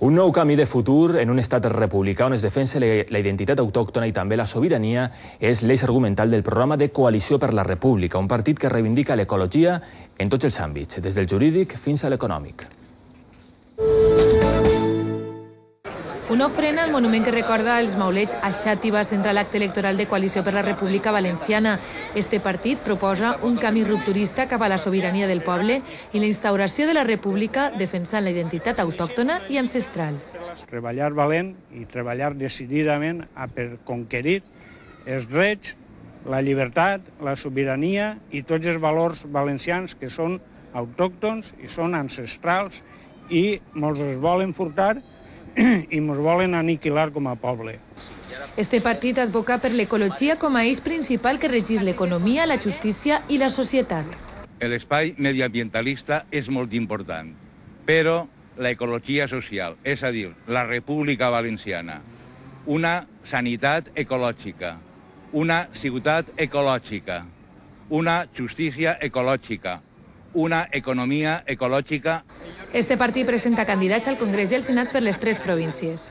Un nou camí de futur en un estat republicà on es defensa la identitat autòctona i també la sobirania és l'eix argumental del programa de Coalició per la República, un partit que reivindica l'ecologia en tots els àmbits, des del jurídic fins a l'econòmic. Una ofrena al monument que recorda els maulets a Xàtiva centra l'acte electoral de Coalició per la República Valenciana. Este partit proposa un camí rupturista cap a la sobirania del poble i la instauració de la república defensant la identitat autòctona i ancestral. Treballar valent i treballar decididament per conquerir els drets, la llibertat, la sobirania i tots els valors valencians que són autòctons i són ancestrals i molts els volen furtar i ens volen aniquilar com a poble. Este partit advoca per l'ecologia com a eix principal que regeix l'economia, la justícia i la societat. L'espai mediambientalista és molt important, però l'ecologia social, és a dir, la República Valenciana, una sanitat ecològica, una ciutat ecològica, una justícia ecològica, una economia ecològica. Este partit presenta candidats al Congrés i al Senat per les 3 províncies.